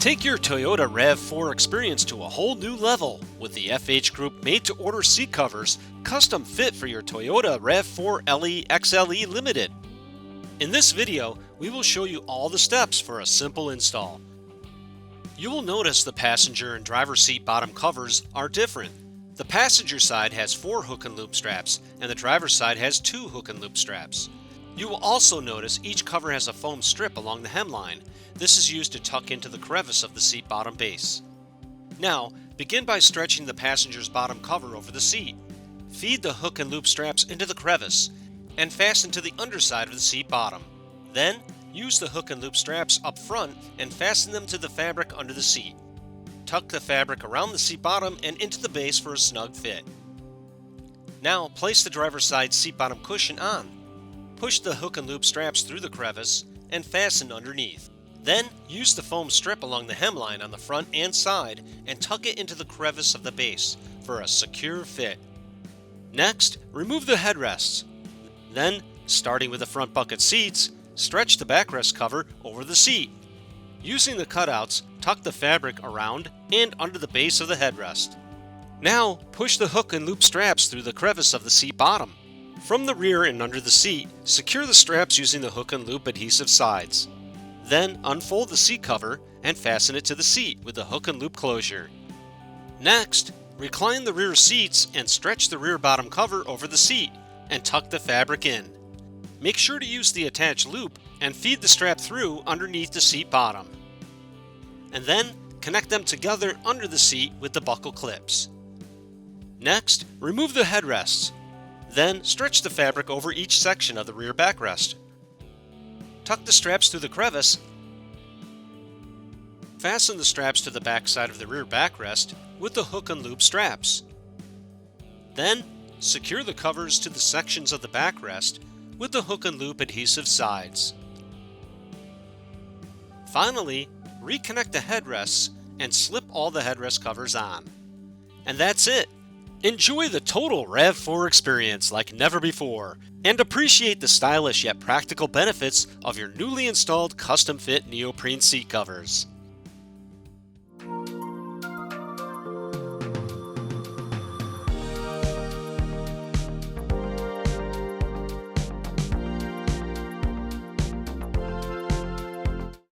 Take your Toyota RAV4 experience to a whole new level with the FH Group made-to-order seat covers custom fit for your Toyota RAV4 LE XLE Limited. In this video, we will show you all the steps for a simple install. You will notice the passenger and driver seat bottom covers are different. The passenger side has 4 hook and loop straps, and the driver's side has 2 hook and loop straps. You will also notice each cover has a foam strip along the hemline. This is used to tuck into the crevice of the seat bottom base. Now, begin by stretching the passenger's bottom cover over the seat. Feed the hook and loop straps into the crevice and fasten to the underside of the seat bottom. Then, use the hook and loop straps up front and fasten them to the fabric under the seat. Tuck the fabric around the seat bottom and into the base for a snug fit. Now, place the driver's side seat bottom cushion on. Push the hook and loop straps through the crevice and fasten underneath. Then, use the foam strip along the hemline on the front and side and tuck it into the crevice of the base for a secure fit. Next, remove the headrests. Then, starting with the front bucket seats, stretch the backrest cover over the seat. Using the cutouts, tuck the fabric around and under the base of the headrest. Now, push the hook and loop straps through the crevice of the seat bottom. From the rear and under the seat, secure the straps using the hook and loop adhesive sides. Then, unfold the seat cover and fasten it to the seat with the hook and loop closure. Next, recline the rear seats and stretch the rear bottom cover over the seat and tuck the fabric in. Make sure to use the attached loop and feed the strap through underneath the seat bottom. And then, connect them together under the seat with the buckle clips. Next, remove the headrests. Then, stretch the fabric over each section of the rear backrest. Tuck the straps through the crevice. Fasten the straps to the back side of the rear backrest with the hook and loop straps. Then, secure the covers to the sections of the backrest with the hook and loop adhesive sides. Finally, reconnect the headrests and slip all the headrest covers on. And that's it! Enjoy the total RAV4 experience like never before, and appreciate the stylish yet practical benefits of your newly installed custom-fit neoprene seat covers.